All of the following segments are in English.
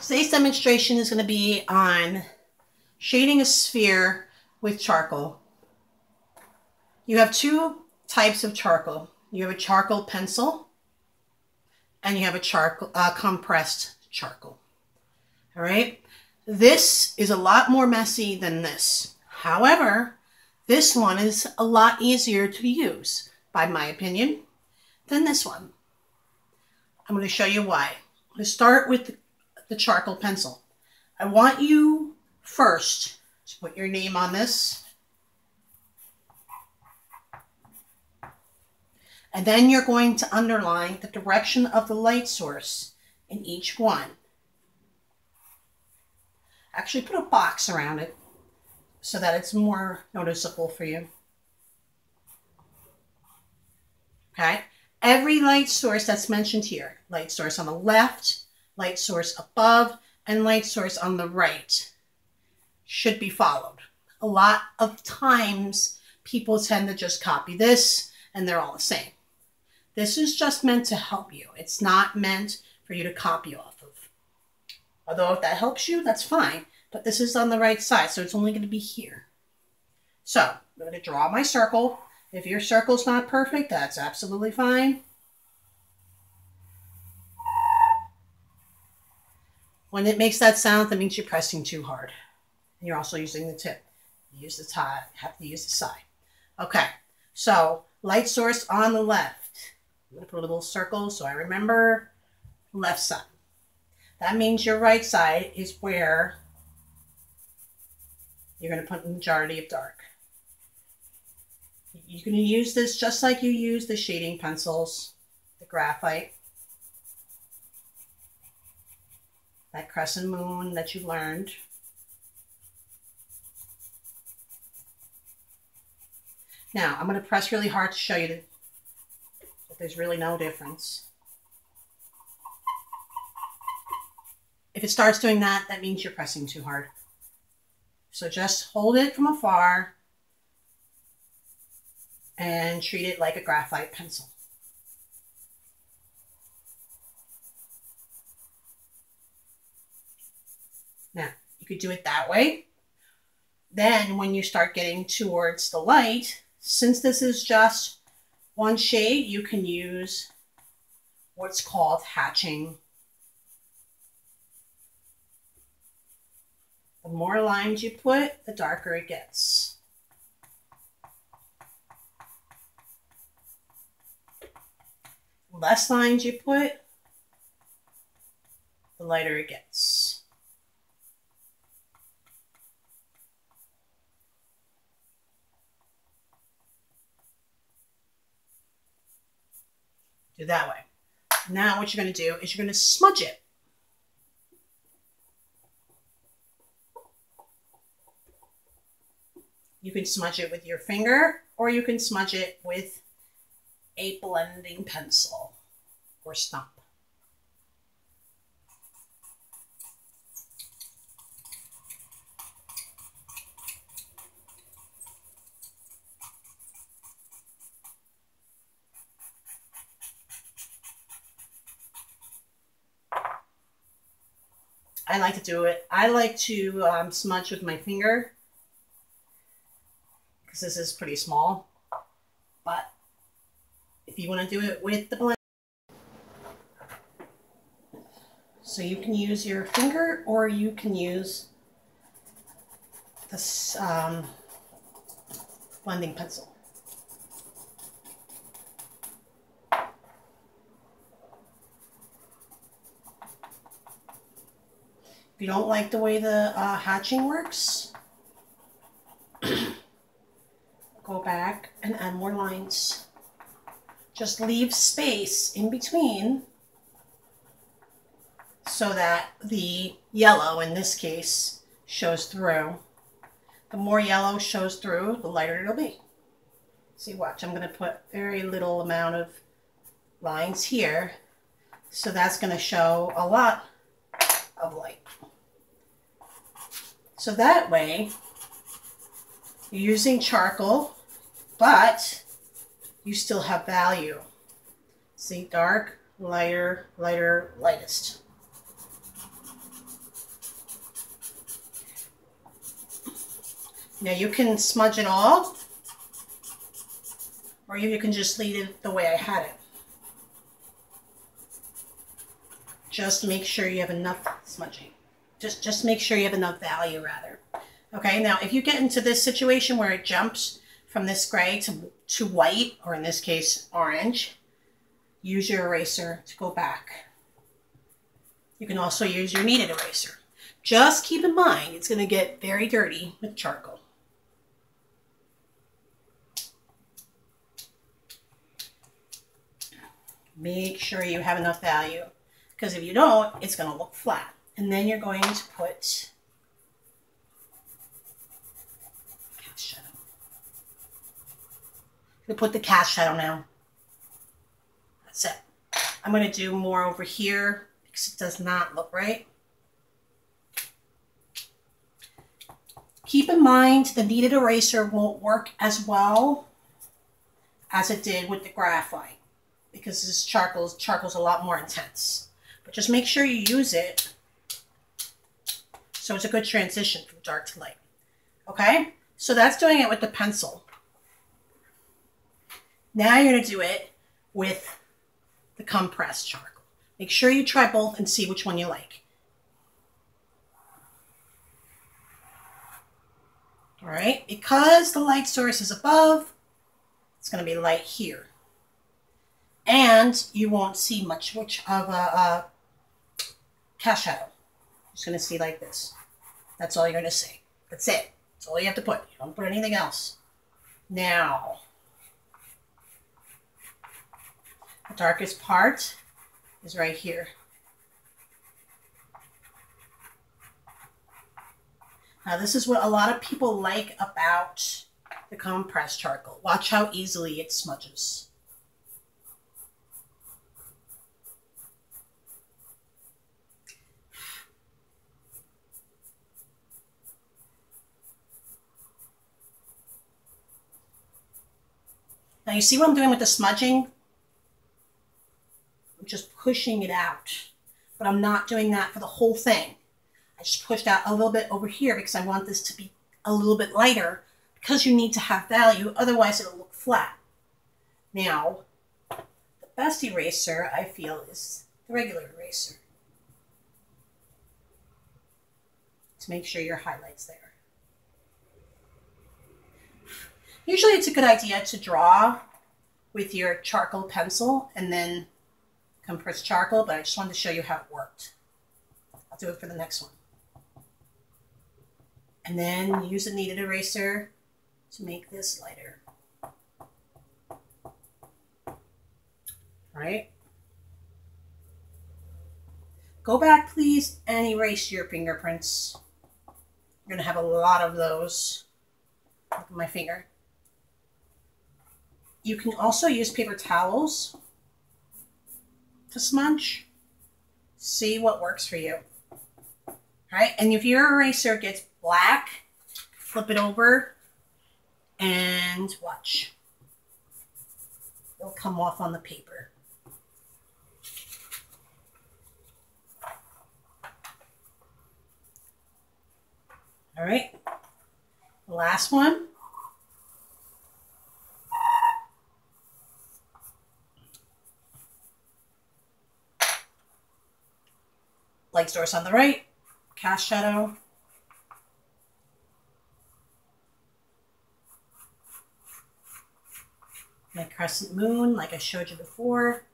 Today's demonstration is going to be on shading a sphere with charcoal. You have two types of charcoal. You have a charcoal pencil and you have a charcoal compressed charcoal. All right. This is a lot more messy than this. However, this one is a lot easier to use, by my opinion, than this one. I'm going to show you why. I'm going to start with the charcoal pencil. I want you first to put your name on this. And then you're going to underline the direction of the light source in each one. Actually, put a box around it so that it's more noticeable for you. Okay? Every light source that's mentioned here, light source on the left, light source above, and light source on the right, should be followed. A lot of times, people tend to just copy this, and they're all the same. This is just meant to help you. It's not meant for you to copy off of. Although if that helps you, that's fine. But this is on the right side, so it's only going to be here. So, I'm going to draw my circle. If your circle's not perfect, that's absolutely fine. When it makes that sound, that means you're pressing too hard. And you're also using the tip. You use the top, have to use the side. Okay, so light source on the left. I'm going to put a little circle so I remember left side. That means your right side is where you're going to put the majority of dark. You're going to use this just like you use the shading pencils, the graphite, that crescent moon that you learned. Now, I'm going to press really hard to show you that there's really no difference. If it starts doing that, that means you're pressing too hard. So just hold it from afar and treat it like a graphite pencil. Now, you could do it that way. Then when you start getting towards the light, since this is just one shade, you can use what's called hatching. The more lines you put, the darker it gets. The less lines you put, the lighter it gets. Do that way. Now what you're going to do is you're going to smudge it. You can smudge it with your finger, or you can smudge it with a blending pencil or stump. I like to do it. I like to smudge with my finger because this is pretty small. But if you want to do it with the blend, so you can use your finger or you can use this blending pencil. If you don't like the way the hatching works, go back and add more lines. Just leave space in between so that the yellow, in this case, shows through. The more yellow shows through, the lighter it'll be. See, watch, I'm going to put very little amount of lines here, so that's going to show a lot of light. So that way, you're using charcoal, but you still have value. See, dark, lighter, lighter, lightest. Now you can smudge it all, or you can just leave it the way I had it. Just make sure you have enough smudging. Just make sure you have enough value, rather. Okay, now if you get into this situation where it jumps from this gray to white, or in this case, orange, use your eraser to go back. You can also use your kneaded eraser. Just keep in mind, it's going to get very dirty with charcoal. Make sure you have enough value, because if you don't, it's going to look flat. And then you're going to put cast shadow. I'm going to put the cast shadow now. That's it. I'm going to do more over here because it does not look right. Keep in mind the kneaded eraser won't work as well as it did with the graphite, because this charcoal's a lot more intense. But just make sure you use it so it's a good transition from dark to light. Okay? So that's doing it with the pencil. Now you're going to do it with the compressed charcoal. Make sure you try both and see which one you like. All right? Because the light source is above, it's going to be light here. And you won't see much of a cast shadow. You're just going to see like this. That's all you're going to see. That's it. That's all you have to put. You don't put anything else. Now, the darkest part is right here. Now, this is what a lot of people like about the compressed charcoal. Watch how easily it smudges. Now you see what I'm doing with the smudging? I'm just pushing it out, but I'm not doing that for the whole thing. I just pushed out a little bit over here because I want this to be a little bit lighter, because you need to have value, otherwise it'll look flat. Now, the best eraser I feel is the regular eraser. To make sure your highlight's there. Usually it's a good idea to draw with your charcoal pencil and then compress charcoal, but I just wanted to show you how it worked. I'll do it for the next one. And then use a kneaded eraser to make this lighter. All right? Go back, please, and erase your fingerprints. You're going to have a lot of those. Look at my finger. You can also use paper towels to smudge. See what works for you. All right, and if your eraser gets black, flip it over and watch. It'll come off on the paper. All right, the last one. Light source on the right, cast shadow. My crescent moon, like I showed you before.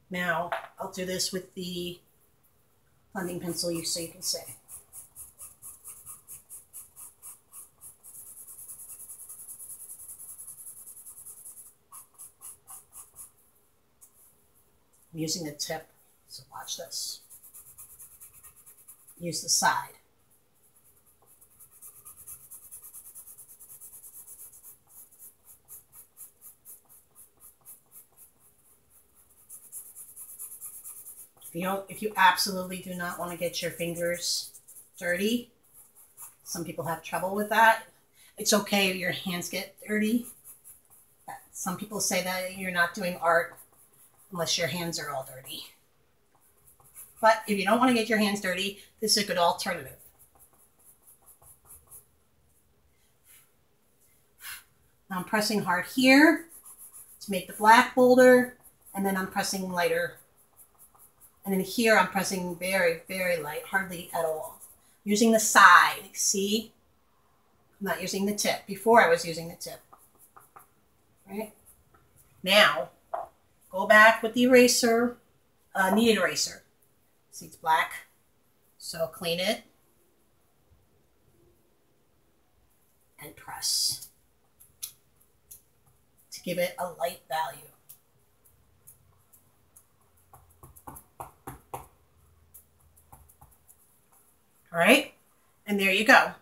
Now, I'll do this with the blending pencil so you can see. I'm using the tip. So watch this. Use the side. If you absolutely do not want to get your fingers dirty, some people have trouble with that. It's okay if your hands get dirty. Some people say that you're not doing art unless your hands are all dirty. But if you don't want to get your hands dirty, this is a good alternative. I'm pressing hard here to make the black bolder, and then I'm pressing lighter. And then here I'm pressing very, very light, hardly at all. Using the side, see? I'm not using the tip. Before I was using the tip. Right? Now, go back with the eraser, kneaded eraser. See, it's black. So clean it. And press. To give it a light value. All right, and there you go.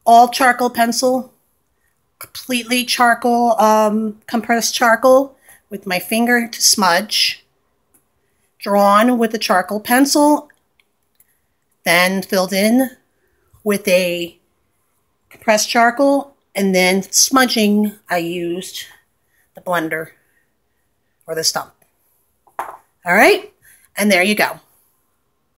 All charcoal pencil, completely charcoal, compressed charcoal with my finger to smudge. Drawn with a charcoal pencil, then filled in with a compressed charcoal, and then smudging, I used the blender or the stump. All right, and there you go.